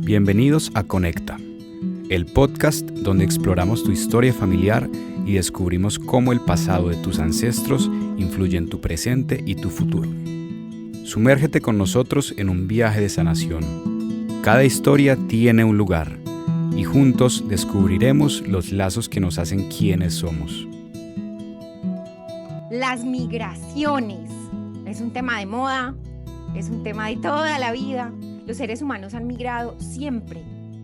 Bienvenidos a Conecta, el podcast donde exploramos tu historia familiar y descubrimos cómo el pasado de tus ancestros influye en tu presente y tu futuro. Sumérgete con nosotros en un viaje de sanación. Cada historia tiene un lugar y juntos descubriremos los lazos que nos hacen quienes somos. Las migraciones es un tema de moda, es un tema de toda la vida. Los seres humanos han migrado siempre.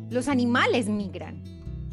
Los animales migran.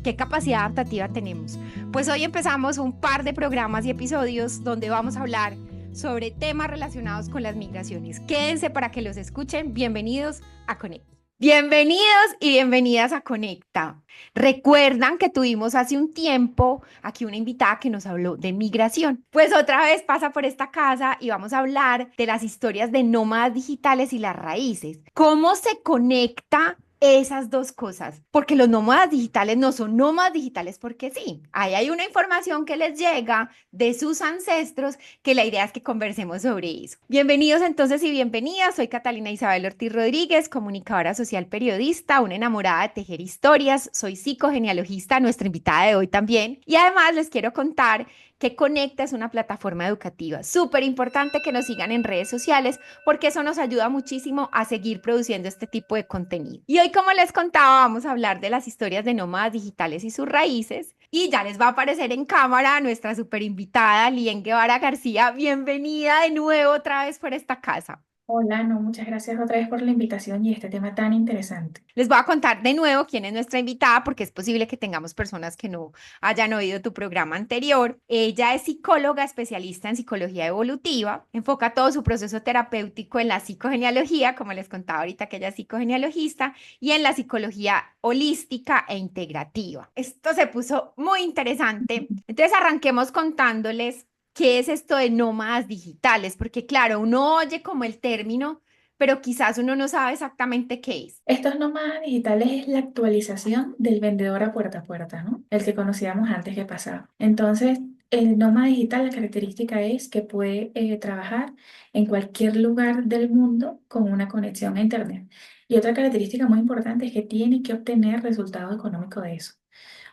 ¿Qué capacidad adaptativa tenemos? Pues hoy empezamos un par de programas y episodios donde vamos a hablar sobre temas relacionados con las migraciones. Quédense para que los escuchen. Bienvenidos a Conecta. Bienvenidos y bienvenidas a Conecta. Recuerdan que tuvimos hace un tiempo aquí una invitada que nos habló de migración. Pues otra vez pasa por esta casa y vamos a hablar de las historias de nómadas digitales y las raíces. ¿Cómo se conecta esas dos cosas? Porque los nómadas digitales no son nómadas digitales porque sí. Ahí hay una información que les llega de sus ancestros que la idea es que conversemos sobre eso. Bienvenidos entonces y bienvenidas. Soy Catalina Isabel Ortiz Rodríguez, comunicadora social periodista, una enamorada de tejer historias. Soy psicogenealogista, nuestra invitada de hoy también. Y además les quiero contar que Conecta es una plataforma educativa. Súper importante que nos sigan en redes sociales porque eso nos ayuda muchísimo a seguir produciendo este tipo de contenido. Y hoy, como les contaba, vamos a hablar de las historias de nómadas digitales y sus raíces. Y ya les va a aparecer en cámara nuestra súper invitada, Lien Guevara García. Bienvenida de nuevo otra vez por esta casa. Hola, no, muchas gracias otra vez por la invitación y este tema tan interesante. Les voy a contar de nuevo quién es nuestra invitada, porque es posible que tengamos personas que no hayan oído tu programa anterior. Ella es psicóloga especialista en psicología evolutiva, enfoca todo su proceso terapéutico en la psicogenealogía, como les contaba ahorita que ella es psicogenealogista, y en la psicología holística e integrativa. Esto se puso muy interesante. Entonces arranquemos contándoles qué es esto de nómadas digitales, porque claro, uno oye como el término, pero quizás uno no sabe exactamente qué es. Estos nómadas digitales es la actualización del vendedor a puerta, ¿no? El que conocíamos antes que pasaba. Entonces, el nómada digital, la característica es que puede trabajar en cualquier lugar del mundo con una conexión a Internet. Y otra característica muy importante es que tiene que obtener resultado económico de eso.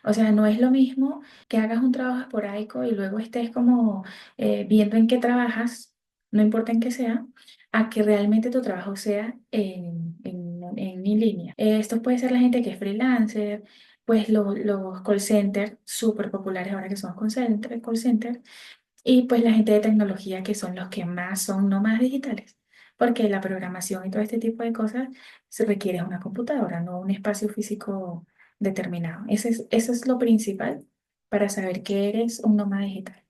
O sea, no es lo mismo que hagas un trabajo esporádico y luego estés como viendo en qué trabajas, no importa en qué sea, a que realmente tu trabajo sea en línea. Esto puede ser la gente que es freelancer, pues los call centers súper populares ahora que son call center, y pues la gente de tecnología que son los que más son nómadas digitales. Porque la programación y todo este tipo de cosas se requiere una computadora, no un espacio físico determinado. Eso es lo principal para saber que eres un nómada digital.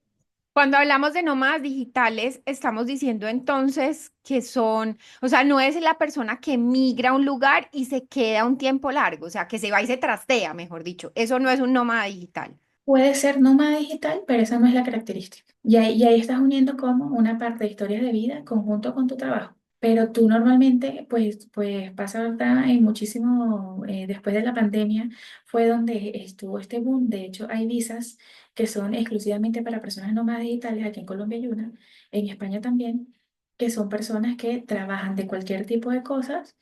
Cuando hablamos de nómadas digitales, estamos diciendo entonces que son, o sea, no es la persona que migra a un lugar y se queda un tiempo largo, o sea, que se va y se trastea, mejor dicho. Eso no es un nómada digital. Puede ser nómada digital, pero esa no es la característica. Y ahí estás uniendo como una parte de historias de vida conjunto con tu trabajo. Pero tú normalmente, pues pasa ahorita en muchísimo, después de la pandemia, fue donde estuvo este boom. De hecho, hay visas que son exclusivamente para personas nómadas digitales. Aquí en Colombia hay una, en España también, que son personas que trabajan de cualquier tipo de cosas,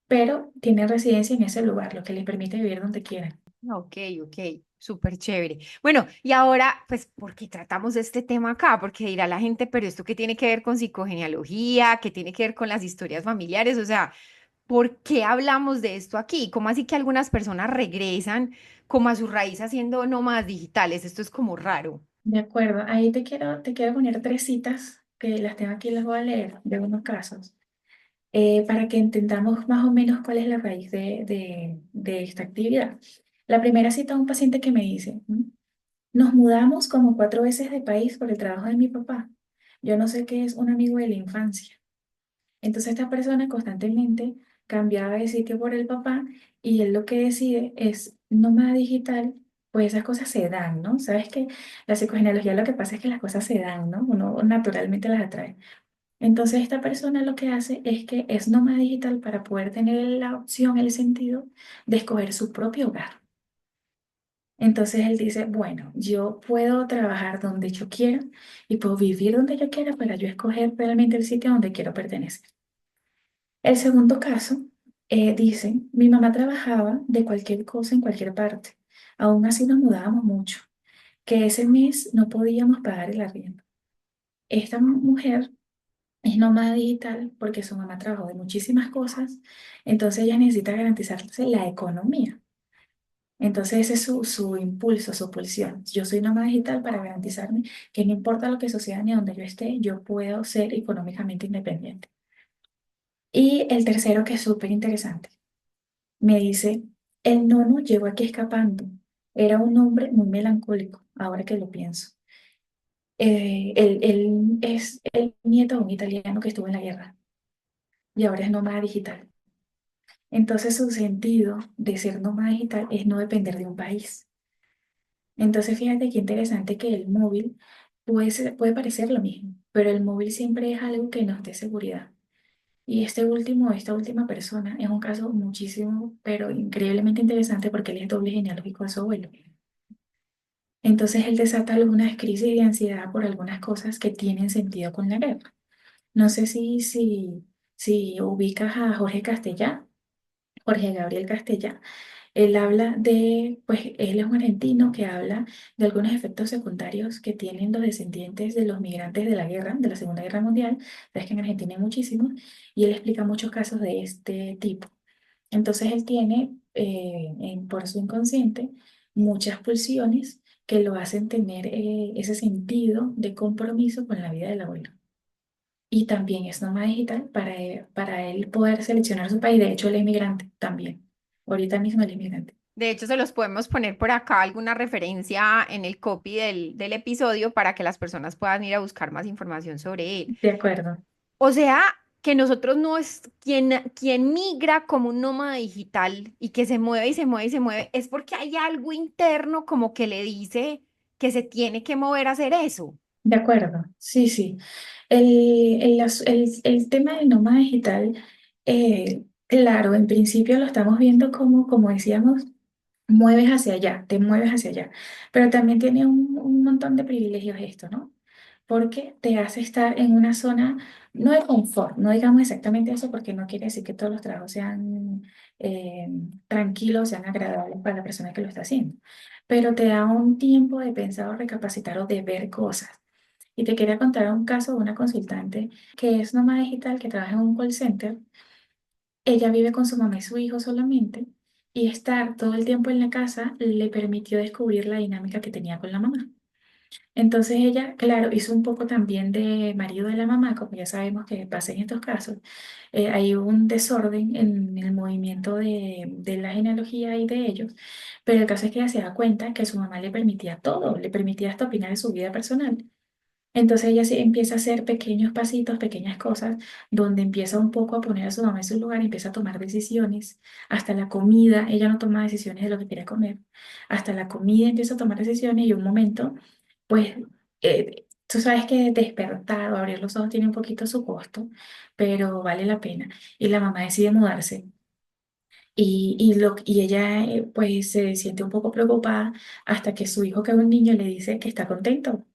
pero tienen residencia en ese lugar, lo que les permite vivir donde quieran. Ok, ok, súper chévere. Bueno, y ahora, pues, ¿por qué tratamos este tema acá? Porque dirá la gente, pero ¿esto qué tiene que ver con psicogenealogía? ¿Qué tiene que ver con las historias familiares? O sea, ¿por qué hablamos de esto aquí? ¿Cómo así que algunas personas regresan como a su raíz haciendo nómadas digitales? Esto es como raro. De acuerdo, ahí te quiero poner tres citas que las tengo aquí, las voy a leer de unos casos, para que entendamos más o menos cuál es la raíz de esta actividad. La primera cita, un paciente que me dice: Nos mudamos como 4 veces de país por el trabajo de mi papá. Yo no sé qué es un amigo de la infancia. Entonces esta persona constantemente cambiaba de sitio por el papá y él lo que decide es nómada digital, pues esas cosas se dan, ¿no? Sabes que la psicogenealogía lo que pasa es que las cosas se dan, ¿no? Uno naturalmente las atrae. Entonces esta persona lo que hace es que es nómada digital para poder tener la opción, el sentido de escoger su propio hogar. Entonces él dice, bueno, yo puedo trabajar donde yo quiera y puedo vivir donde yo quiera para yo escoger realmente el sitio donde quiero pertenecer. El segundo caso Dice, mi mamá trabajaba de cualquier cosa en cualquier parte. Aún así nos mudábamos mucho, que ese mes no podíamos pagar el arriendo. Esta mujer es nómada digital porque su mamá trabajó de muchísimas cosas, entonces ella necesita garantizarse la economía. Entonces ese es su impulso, su pulsión. Yo soy nómada digital para garantizarme que no importa lo que suceda ni donde yo esté, yo puedo ser económicamente independiente. Y el tercero, que es súper interesante, me dice, el nono llegó aquí escapando. Era un hombre muy melancólico, ahora que lo pienso. Él es el nieto de un italiano que estuvo en la guerra y ahora es nómada digital. Entonces su sentido de ser nómada digital es no depender de un país. Entonces fíjate qué interesante que el móvil puede parecer lo mismo, pero el móvil siempre es algo que nos dé seguridad. Y esta última persona es un caso muchísimo, pero increíblemente interesante porque él es doble genealógico de su abuelo. Entonces él desata algunas crisis de ansiedad por algunas cosas que tienen sentido con la guerra. No sé si ubicas a Jorge Castellá, Jorge Gabriel Castellá. Él habla de, pues él es un argentino que habla de algunos efectos secundarios que tienen los descendientes de los migrantes de la guerra, de la Segunda Guerra Mundial. Sabes que en Argentina hay muchísimos, y él explica muchos casos de este tipo. Entonces él tiene por su inconsciente muchas pulsiones que lo hacen tener ese sentido de compromiso con la vida del abuelo. Y también es nómada digital para él poder seleccionar su país. De hecho, él es migrante también. Ahorita mismo él es migrante. De hecho, se los podemos poner por acá alguna referencia en el copy del episodio para que las personas puedan ir a buscar más información sobre él. De acuerdo, O sea, que nosotros no es quien migra como un nómada digital y que se mueve y se mueve y se mueve, es porque hay algo interno como que le dice que se tiene que mover a hacer eso. de acuerdo. Sí, sí. El tema del nómada digital, claro, en principio lo estamos viendo como decíamos, mueves hacia allá, te mueves hacia allá. Pero también tiene un montón de privilegios esto, ¿no? Porque te hace estar en una zona, no de confort, no digamos exactamente eso, porque no quiere decir que todos los trabajos sean eh, tranquilos, sean agradables para la persona que lo está haciendo, pero te da un tiempo de pensar o recapacitar o de ver cosas. Y te quería contar un caso de una consultante que es nómada digital, que trabaja en un call center. Ella vive con su mamá y su hijo solamente, y estar todo el tiempo en la casa le permitió descubrir la dinámica que tenía con la mamá. Entonces ella, claro, hizo un poco también de marido de la mamá, como ya sabemos que pasa en estos casos. Hay un desorden en el movimiento de la genealogía y de ellos, pero el caso es que ella se da cuenta que su mamá le permitía todo, le permitía hasta opinar de su vida personal. Entonces ella sí empieza a hacer pequeños pasitos, pequeñas cosas, donde empieza un poco a poner a su mamá en su lugar, empieza a tomar decisiones, hasta la comida, ella no toma decisiones de lo que quiere comer, hasta la comida empieza a tomar decisiones, y un momento, pues, tú sabes que despertar o abrir los ojos tiene un poquito su costo, pero vale la pena. Y la mamá decide mudarse. Y ella pues se siente un poco preocupada hasta que su hijo, que es un niño, le dice que está contento.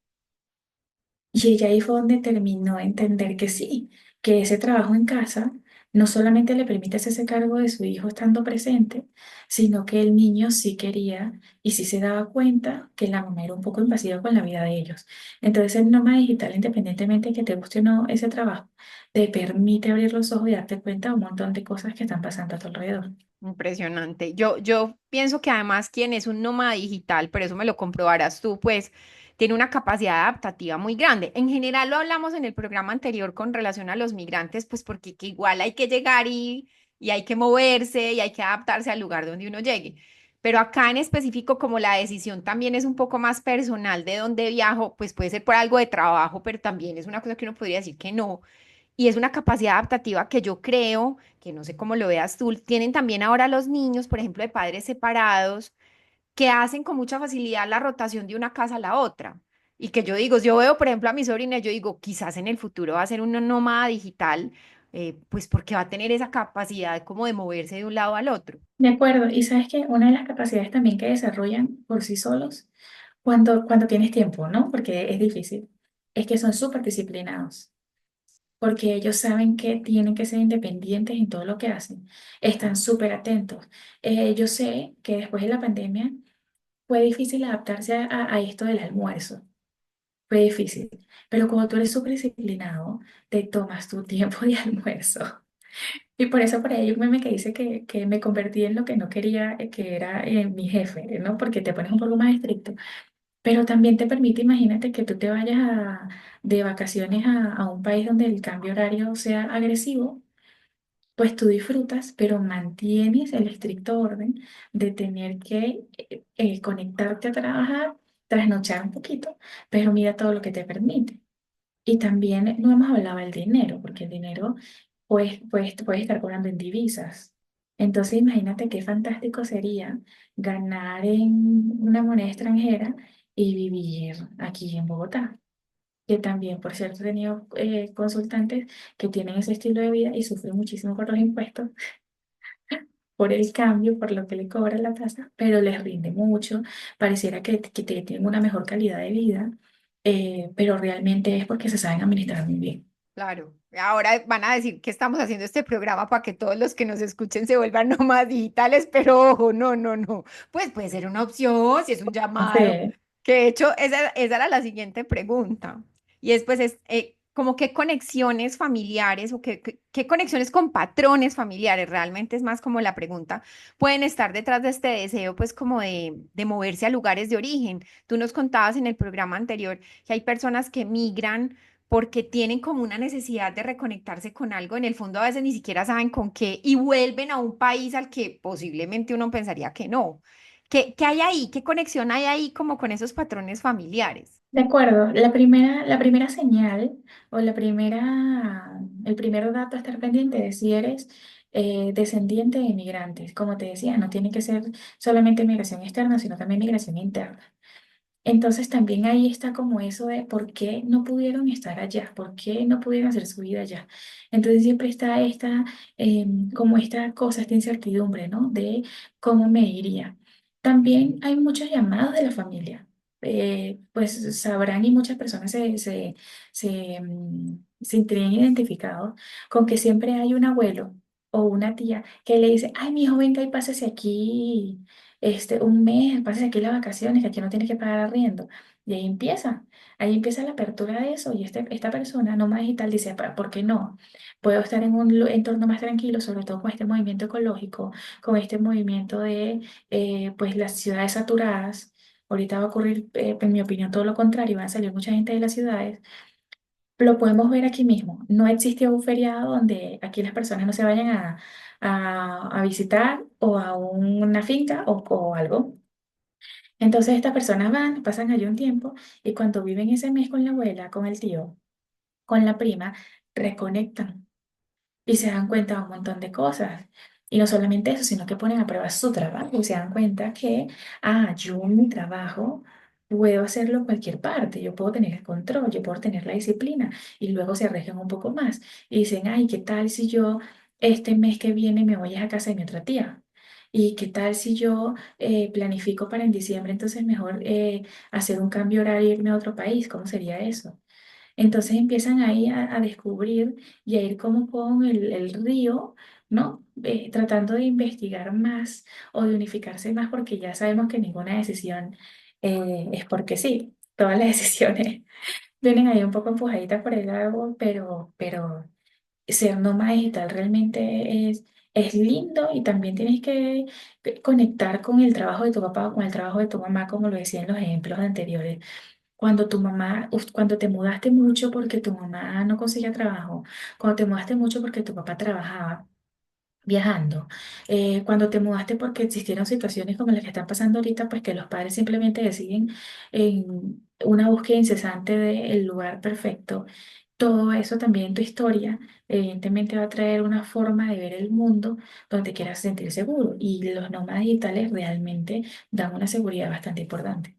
Y ella ahí fue donde terminó de entender que sí, que ese trabajo en casa no solamente le permite hacerse cargo de su hijo estando presente, sino que el niño sí quería y sí se daba cuenta que la mamá era un poco invasiva con la vida de ellos. Entonces el nómada digital, independientemente de que te guste o no ese trabajo, te permite abrir los ojos y darte cuenta de un montón de cosas que están pasando a tu alrededor. Impresionante. Yo pienso que además quien es un nómada digital, pero eso me lo comprobarás tú, pues tiene una capacidad adaptativa muy grande. En general lo hablamos en el programa anterior con relación a los migrantes, pues porque que igual hay que llegar y hay que moverse y hay que adaptarse al lugar donde uno llegue. Pero acá en específico, como la decisión también es un poco más personal de dónde viajo, pues puede ser por algo de trabajo, pero también es una cosa que uno podría decir que no. Y es una capacidad adaptativa que yo creo, que no sé cómo lo veas tú, tienen también ahora los niños, por ejemplo, de padres separados, que hacen con mucha facilidad la rotación de una casa a la otra. Y que yo digo, yo veo, por ejemplo, a mi sobrina, yo digo, quizás en el futuro va a ser una nómada digital, pues porque va a tener esa capacidad como de moverse de un lado al otro. De acuerdo, y sabes que una de las capacidades también que desarrollan por sí solos cuando tienes tiempo, ¿no? Porque es difícil, es que son súper disciplinados. porque ellos saben que tienen que ser independientes en todo lo que hacen. Están súper atentos. Yo sé que después de la pandemia fue difícil adaptarse a esto del almuerzo. Fue difícil. Pero cuando tú eres súper disciplinado, te tomas tu tiempo de almuerzo. Y por eso por ahí hay un meme que dice que me convertí en lo que no quería, que era mi jefe, ¿no? Porque te pones un poco más estricto. Pero también te permite, imagínate que tú te vayas de vacaciones a un país donde el cambio horario sea agresivo, pues tú disfrutas, pero mantienes el estricto orden de tener que conectarte a trabajar, trasnochar un poquito, pero mira todo lo que te permite. Y también no hemos hablado del dinero, porque el dinero puedes estar cobrando en divisas. Entonces imagínate qué fantástico sería ganar en una moneda extranjera y vivir aquí en Bogotá. Que también, por cierto, he tenido consultantes que tienen ese estilo de vida y sufren muchísimo por los impuestos, por el cambio, por lo que le cobra la tasa, pero les rinde mucho, pareciera que tienen una mejor calidad de vida, pero realmente es porque se saben administrar muy bien. Claro, ahora van a decir que estamos haciendo este programa para que todos los que nos escuchen se vuelvan nómadas digitales, pero ojo, no, no, no. Pues puede ser una opción, si es un llamado. Sí. Que de hecho, esa era la siguiente pregunta. Y después es como qué conexiones familiares o qué conexiones con patrones familiares, realmente es más como la pregunta, pueden estar detrás de este deseo, pues como de moverse a lugares de origen. Tú nos contabas en el programa anterior que hay personas que migran porque tienen como una necesidad de reconectarse con algo, en el fondo a veces ni siquiera saben con qué, y vuelven a un país al que posiblemente uno pensaría que no. ¿Qué hay ahí? ¿Qué conexión hay ahí como con esos patrones familiares? De acuerdo, la primera señal o el primer dato a estar pendiente es si eres descendiente de inmigrantes. Como te decía, no tiene que ser solamente migración externa, sino también migración interna. Entonces también ahí está como eso de por qué no pudieron estar allá, por qué no pudieron hacer su vida allá. Entonces siempre está como esta cosa, esta incertidumbre, ¿no? De cómo me iría. También hay muchos llamados de la familia. Pues sabrán y muchas personas se sentirían identificados con que siempre hay un abuelo o una tía que le dice, ay, mi hijo, venga y pásese aquí un mes, pases aquí las vacaciones, que aquí no tienes que pagar arriendo. Y ahí empieza la apertura de eso. Y esta persona nómada digital dice, ¿por qué no? Puedo estar en un entorno más tranquilo, sobre todo con este movimiento ecológico, con este movimiento de pues las ciudades saturadas. Ahorita va a ocurrir, en mi opinión, todo lo contrario, va a salir mucha gente de las ciudades. Lo podemos ver aquí mismo. No existe un feriado donde aquí las personas no se vayan a visitar o a una finca o algo. Entonces estas personas van, pasan allí un tiempo y cuando viven ese mes con la abuela, con el tío, con la prima, reconectan y se dan cuenta de un montón de cosas. Y no solamente eso, sino que ponen a prueba su trabajo y se dan cuenta que, yo en mi trabajo puedo hacerlo en cualquier parte, yo puedo tener el control, yo puedo tener la disciplina y luego se arriesgan un poco más y dicen, ay, ¿qué tal si yo este mes que viene me voy a casa de mi otra tía? ¿Y qué tal si yo planifico para en diciembre, entonces mejor hacer un cambio horario e irme a otro país? ¿Cómo sería eso? Entonces empiezan ahí a descubrir y a ir como con el río, ¿no? Tratando de investigar más o de unificarse más porque ya sabemos que ninguna decisión es porque sí. Todas las decisiones vienen ahí un poco empujaditas por el agua, pero ser nómada digital realmente es lindo y también tienes que conectar con el trabajo de tu papá o con el trabajo de tu mamá, como lo decía en los ejemplos anteriores. Cuando te mudaste mucho porque tu mamá no conseguía trabajo, cuando te mudaste mucho porque tu papá trabajaba viajando, cuando te mudaste porque existieron situaciones como las que están pasando ahorita, pues que los padres simplemente deciden en una búsqueda incesante del lugar perfecto. Todo eso también en tu historia, evidentemente va a traer una forma de ver el mundo donde quieras sentir seguro y los nómadas digitales realmente dan una seguridad bastante importante.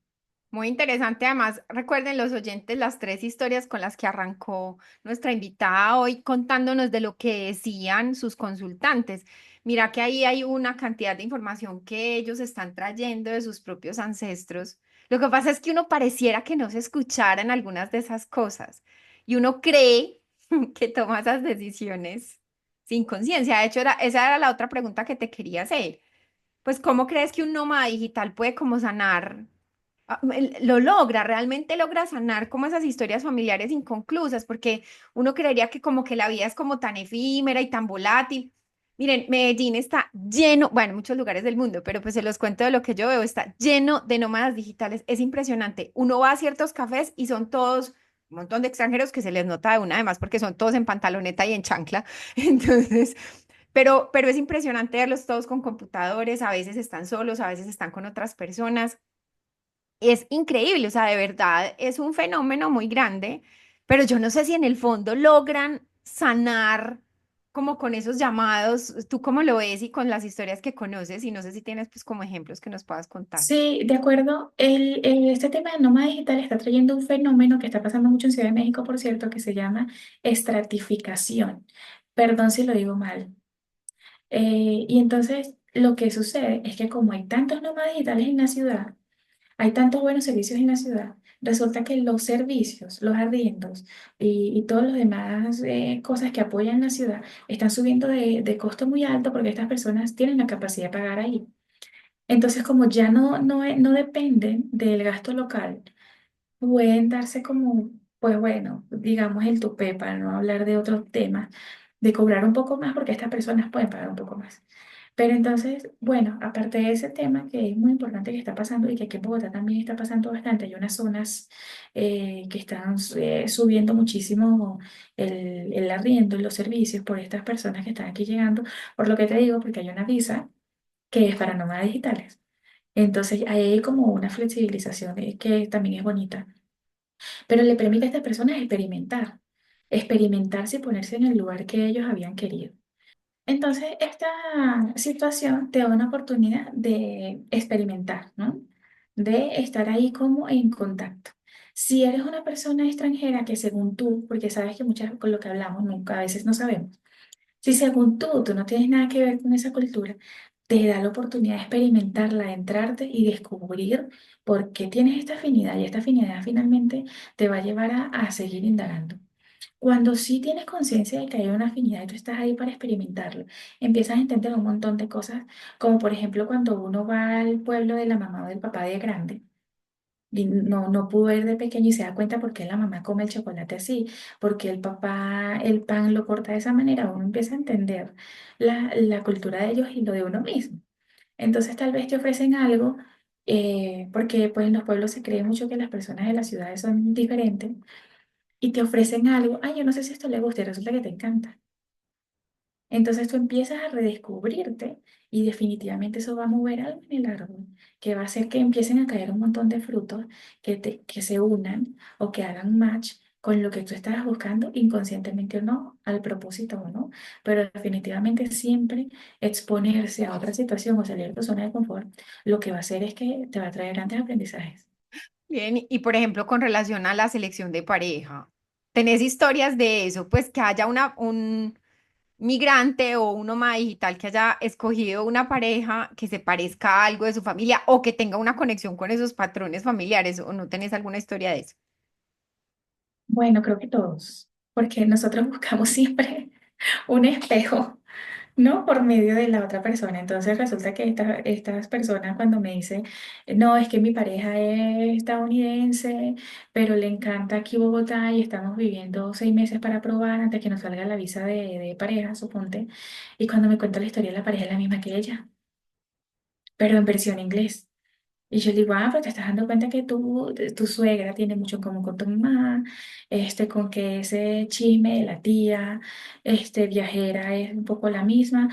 Muy interesante. Además, recuerden los oyentes las tres historias con las que arrancó nuestra invitada hoy contándonos de lo que decían sus consultantes. Mira que ahí hay una cantidad de información que ellos están trayendo de sus propios ancestros. Lo que pasa es que uno pareciera que no se escucharan algunas de esas cosas y uno cree que toma esas decisiones sin conciencia. De hecho, esa era la otra pregunta que te quería hacer. Pues, ¿cómo crees que un nómada digital puede como sanar? Lo logra, realmente logra sanar como esas historias familiares inconclusas, porque uno creería que como que la vida es como tan efímera y tan volátil. Miren, Medellín está lleno, bueno, en muchos lugares del mundo, pero pues se los cuento de lo que yo veo, está lleno de nómadas digitales. Es impresionante. Uno va a ciertos cafés y son todos un montón de extranjeros que se les nota de una, además, porque son todos en pantaloneta y en chancla. Entonces, pero es impresionante verlos todos con computadores, a veces están solos, a veces están con otras personas. Es increíble, o sea, de verdad es un fenómeno muy grande, pero yo no sé si en el fondo logran sanar como con esos llamados, tú cómo lo ves y con las historias que conoces, y no sé si tienes pues como ejemplos que nos puedas contar. Sí, de acuerdo. Este tema del nómada digital está trayendo un fenómeno que está pasando mucho en Ciudad de México, por cierto, que se llama estratificación. Perdón si lo digo mal. Y entonces lo que sucede es que como hay tantos nómadas digitales en la ciudad, hay tantos buenos servicios en la ciudad, resulta que los servicios, los arriendos y todos los demás cosas que apoyan la ciudad están subiendo de costo muy alto porque estas personas tienen la capacidad de pagar ahí. Entonces, como ya no dependen del gasto local, pueden darse como, pues bueno, digamos el tupé, para no hablar de otros temas, de cobrar un poco más porque estas personas pueden pagar un poco más. Pero entonces, bueno, aparte de ese tema que es muy importante que está pasando y que aquí en Bogotá también está pasando bastante, hay unas zonas que están subiendo muchísimo el arriendo y los servicios por estas personas que están aquí llegando, por lo que te digo, porque hay una visa que es para nómadas digitales. Entonces, ahí hay como una flexibilización que también es bonita, pero le permite a estas personas experimentar, experimentarse y ponerse en el lugar que ellos habían querido. Entonces, esta situación te da una oportunidad de experimentar, ¿no? De estar ahí como en contacto. Si eres una persona extranjera que según tú, porque sabes que muchas con lo que hablamos nunca, a veces no sabemos, si según tú no tienes nada que ver con esa cultura, te da la oportunidad de experimentarla, de entrarte y descubrir por qué tienes esta afinidad y esta afinidad finalmente te va a llevar a seguir indagando. Cuando sí tienes conciencia de que hay una afinidad y tú estás ahí para experimentarlo, empiezas a entender un montón de cosas, como por ejemplo cuando uno va al pueblo de la mamá o del papá de grande y no pudo ir de pequeño y se da cuenta por qué la mamá come el chocolate así, porque el papá el pan lo corta de esa manera, uno empieza a entender la cultura de ellos y lo de uno mismo. Entonces tal vez te ofrecen algo, porque pues en los pueblos se cree mucho que las personas de las ciudades son diferentes y te ofrecen algo, ay, yo no sé si esto le gusta y resulta que te encanta. Entonces tú empiezas a redescubrirte y definitivamente eso va a mover algo en el árbol, que va a hacer que empiecen a caer un montón de frutos que se unan o que hagan match con lo que tú estabas buscando inconscientemente o no, al propósito o no, pero definitivamente siempre exponerse a otra situación o salir de tu zona de confort, lo que va a hacer es que te va a traer grandes aprendizajes. Bien, y por ejemplo, con relación a la selección de pareja, ¿tenés historias de eso? Pues que haya un migrante o un nómada digital que haya escogido una pareja que se parezca a algo de su familia o que tenga una conexión con esos patrones familiares, ¿o no tenés alguna historia de eso? Bueno, creo que todos, porque nosotros buscamos siempre un espejo, ¿no? Por medio de la otra persona. Entonces resulta que estas personas cuando me dicen, no, es que mi pareja es estadounidense, pero le encanta aquí Bogotá y estamos viviendo 6 meses para probar antes que nos salga la visa de pareja, suponte. Y cuando me cuenta la historia, la pareja es la misma que ella, pero en versión inglés. Y yo digo, ah, pero te estás dando cuenta que tu suegra tiene mucho en común con tu mamá, con que ese chisme de la tía, viajera es un poco la misma.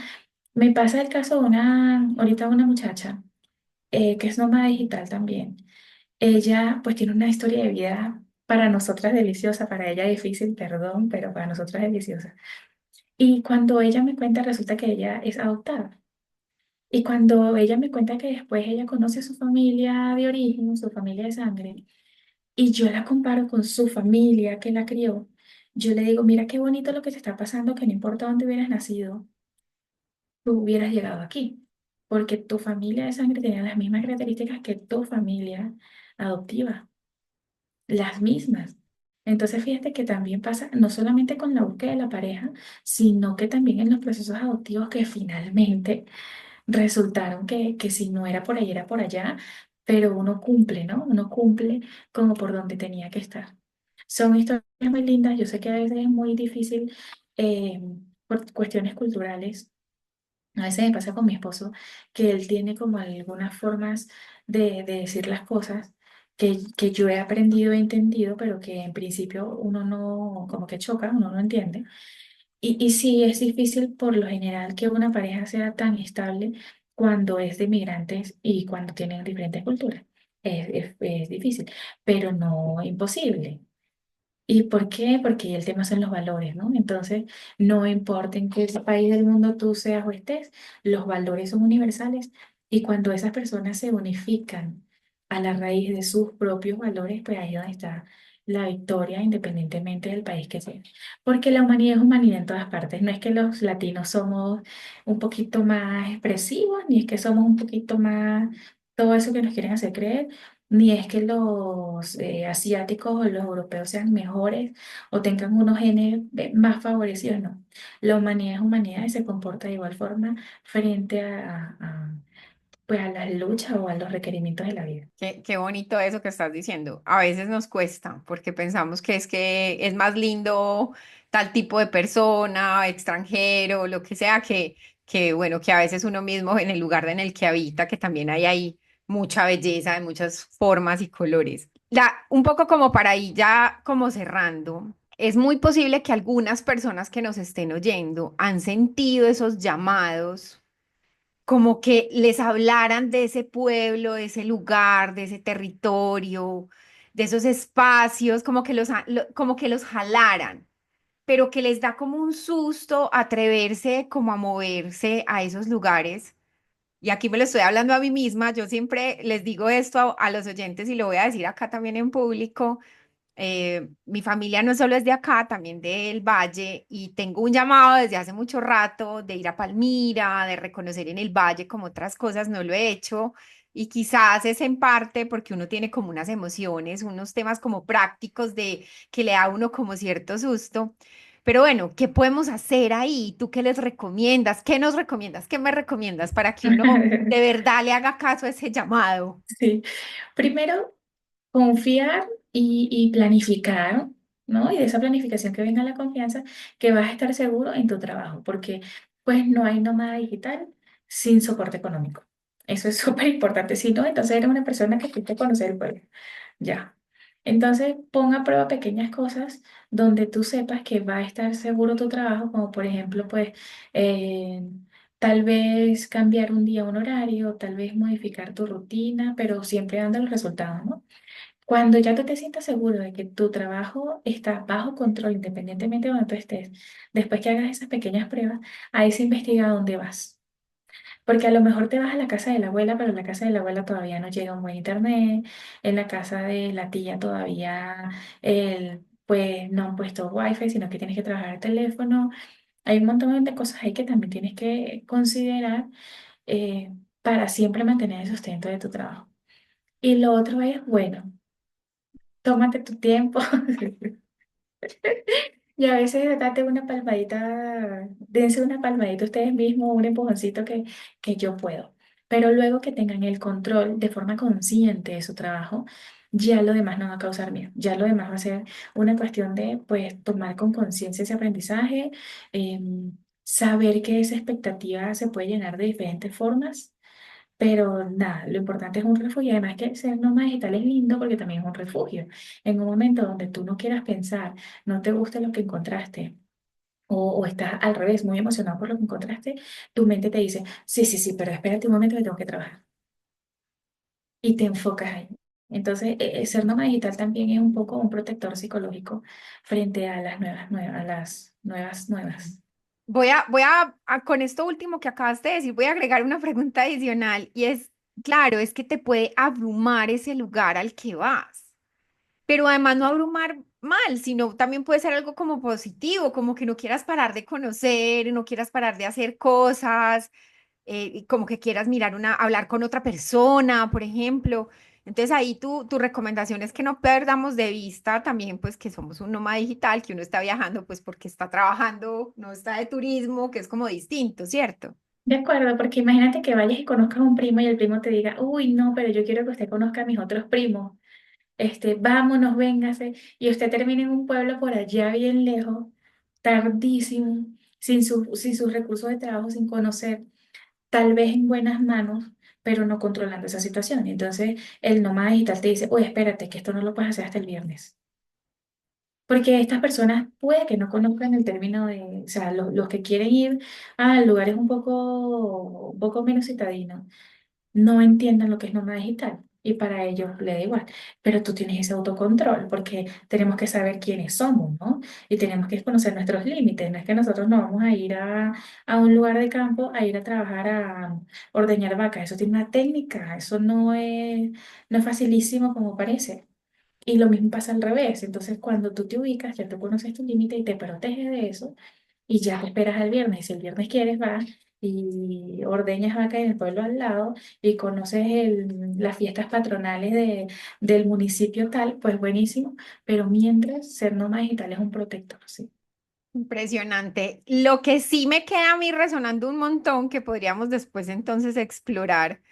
Me pasa el caso de ahorita una muchacha, que es nómada digital también. Ella pues tiene una historia de vida para nosotras deliciosa, para ella difícil, perdón, pero para nosotras deliciosa. Y cuando ella me cuenta, resulta que ella es adoptada. Y cuando ella me cuenta que después ella conoce a su familia de origen, su familia de sangre, y yo la comparo con su familia que la crió, yo le digo, mira qué bonito lo que te está pasando, que no importa dónde hubieras nacido, tú hubieras llegado aquí, porque tu familia de sangre tenía las mismas características que tu familia adoptiva, las mismas. Entonces, fíjate que también pasa no solamente con la búsqueda de la pareja, sino que también en los procesos adoptivos que finalmente resultaron que si no era por ahí, era por allá, pero uno cumple, ¿no? Uno cumple como por donde tenía que estar. Son historias muy lindas, yo sé que a veces es muy difícil eh, por cuestiones culturales. A veces me pasa con mi esposo que él tiene como algunas formas de decir las cosas que yo he aprendido e entendido, pero que en principio uno no, como que choca, uno no entiende. Y sí, es difícil por lo general que una pareja sea tan estable cuando es de migrantes y cuando tienen diferentes culturas. Es difícil, pero no imposible. ¿Y por qué? Porque el tema son los valores, ¿no? Entonces, no importa en qué país del mundo tú seas o estés, los valores son universales y cuando esas personas se unifican a la raíz de sus propios valores, pues ahí es donde está la victoria, independientemente del país que sea. Porque la humanidad es humanidad en todas partes. No es que los latinos somos un poquito más expresivos, ni es que somos un poquito más todo eso que nos quieren hacer creer, ni es que los asiáticos o los europeos sean mejores o tengan unos genes más favorecidos, no. La humanidad es humanidad y se comporta de igual forma frente pues a las luchas o a los requerimientos de la vida. Qué bonito eso que estás diciendo. A veces nos cuesta porque pensamos que es más lindo tal tipo de persona, extranjero, lo que sea, que bueno, que a veces uno mismo en el lugar en el que habita, que también hay ahí mucha belleza de muchas formas y colores. Un poco como para ir ya como cerrando, es muy posible que algunas personas que nos estén oyendo han sentido esos llamados como que les hablaran de ese pueblo, de ese lugar, de ese territorio, de esos espacios, como que los jalaran, pero que les da como un susto atreverse como a moverse a esos lugares. Y aquí me lo estoy hablando a mí misma, yo siempre les digo esto a los oyentes y lo voy a decir acá también en público. Mi familia no solo es de acá, también del Valle, y tengo un llamado desde hace mucho rato de ir a Palmira, de reconocer en el Valle como otras cosas, no lo he hecho, y quizás es en parte porque uno tiene como unas emociones, unos temas como prácticos de que le da a uno como cierto susto. Pero bueno, ¿qué podemos hacer ahí? ¿Tú qué les recomiendas? ¿Qué nos recomiendas? ¿Qué me recomiendas para que uno de verdad le haga caso a ese llamado? Sí. Primero, confiar y planificar, ¿no? Y de esa planificación que venga la confianza, que vas a estar seguro en tu trabajo, porque pues no hay nómada digital sin soporte económico. Eso es súper importante. Si no, entonces eres una persona que fuiste a conocer el pueblo. Ya. Entonces, pon a prueba pequeñas cosas donde tú sepas que va a estar seguro tu trabajo, como por ejemplo, pues, eh, tal vez cambiar un día un horario, tal vez modificar tu rutina, pero siempre dando los resultados, ¿no? Cuando ya tú te sientas seguro de que tu trabajo está bajo control, independientemente de donde tú estés, después que hagas esas pequeñas pruebas, ahí se investiga a dónde vas. Porque a lo mejor te vas a la casa de la abuela, pero en la casa de la abuela todavía no llega un buen internet, en la casa de la tía todavía pues no han puesto wifi, sino que tienes que trabajar el teléfono. Hay un montón de cosas ahí que también tienes que considerar para siempre mantener el sustento de tu trabajo. Y lo otro es, bueno, tómate tu tiempo. Y a veces date una palmadita, dense una palmadita ustedes mismos, un empujoncito que yo puedo. Pero luego que tengan el control de forma consciente de su trabajo, ya lo demás no va a causar miedo. Ya lo demás va a ser una cuestión de, pues, tomar con conciencia ese aprendizaje, saber que esa expectativa se puede llenar de diferentes formas. Pero nada, lo importante es un refugio. Además que ser nómada digital es lindo porque también es un refugio. En un momento donde tú no quieras pensar, no te guste lo que encontraste o estás al revés, muy emocionado por lo que encontraste, tu mente te dice, sí, sí, sí, pero espérate un momento que tengo que trabajar. Y te enfocas ahí. Entonces, ser nómada digital también es un poco un protector psicológico frente a las a las nuevas. Con esto último que acabaste de decir, voy a agregar una pregunta adicional y es, claro, es que te puede abrumar ese lugar al que vas, pero además no abrumar mal, sino también puede ser algo como positivo, como que no quieras parar de conocer, no quieras parar de hacer cosas, y como que quieras hablar con otra persona, por ejemplo. Entonces ahí tu recomendación es que no perdamos de vista también pues que somos un nómada digital, que uno está viajando pues porque está trabajando, no está de turismo, que es como distinto, ¿cierto? De acuerdo, porque imagínate que vayas y conozcas a un primo y el primo te diga, uy, no, pero yo quiero que usted conozca a mis otros primos. Vámonos, véngase. Y usted termina en un pueblo por allá bien lejos, tardísimo, sin sus recursos de trabajo, sin conocer, tal vez en buenas manos, pero no controlando esa situación. Y entonces el nómada digital te dice, oye, espérate, que esto no lo puedes hacer hasta el viernes. Porque estas personas puede que no conozcan el término de, o sea, los que quieren ir a lugares un poco menos citadinos, no entiendan lo que es nómada digital y para ellos le da igual. Pero tú tienes ese autocontrol porque tenemos que saber quiénes somos, ¿no? Y tenemos que conocer nuestros límites. No es que nosotros no vamos a ir a un lugar de campo a ir a trabajar a ordeñar vacas. Eso tiene una técnica, eso no es facilísimo como parece. Y lo mismo pasa al revés. Entonces, cuando tú te ubicas, ya tú conoces tu límite y te proteges de eso y ya te esperas al viernes. Y si el viernes quieres, vas y ordeñas vaca en el pueblo al lado y conoces las fiestas patronales del municipio tal, pues buenísimo. Pero mientras, ser nómada digital es un protector, ¿sí? Impresionante. Lo que sí me queda a mí resonando un montón, que podríamos después entonces explorar,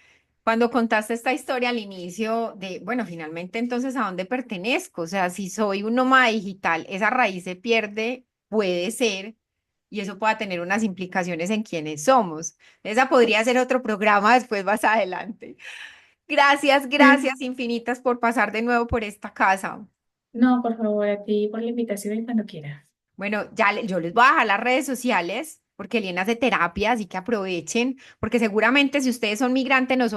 cuando contaste esta historia al inicio de, bueno, finalmente entonces, ¿a dónde pertenezco? O sea, si soy un nómada digital, esa raíz se pierde, puede ser, y eso pueda tener unas implicaciones en quiénes somos. Esa podría ser otro programa después más adelante. Gracias, Sí. gracias infinitas por pasar de nuevo por esta casa. No, por favor, a ti por la invitación y cuando quieras. Bueno, yo les voy a dejar las redes sociales porque Eliana hace terapia, así que aprovechen, porque seguramente si ustedes son migrantes, no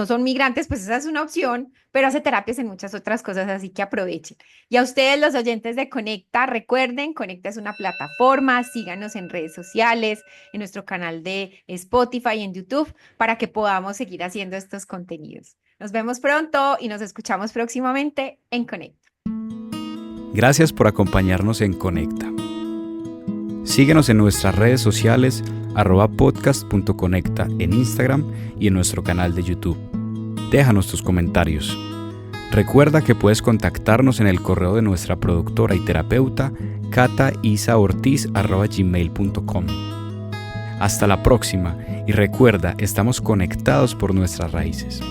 son migrantes, pues esa es una opción, pero hace terapias en muchas otras cosas, así que aprovechen. Y a ustedes, los oyentes de Conecta, recuerden, Conecta es una plataforma, síganos en redes sociales, en nuestro canal de Spotify y en YouTube, para que podamos seguir haciendo estos contenidos. Nos vemos pronto y nos escuchamos próximamente en Conecta. Gracias por acompañarnos en Conecta. Síguenos en nuestras redes sociales @podcast.conecta en Instagram y en nuestro canal de YouTube. Déjanos tus comentarios. Recuerda que puedes contactarnos en el correo de nuestra productora y terapeuta cataisaortiz@gmail.com. Hasta la próxima y recuerda, estamos conectados por nuestras raíces.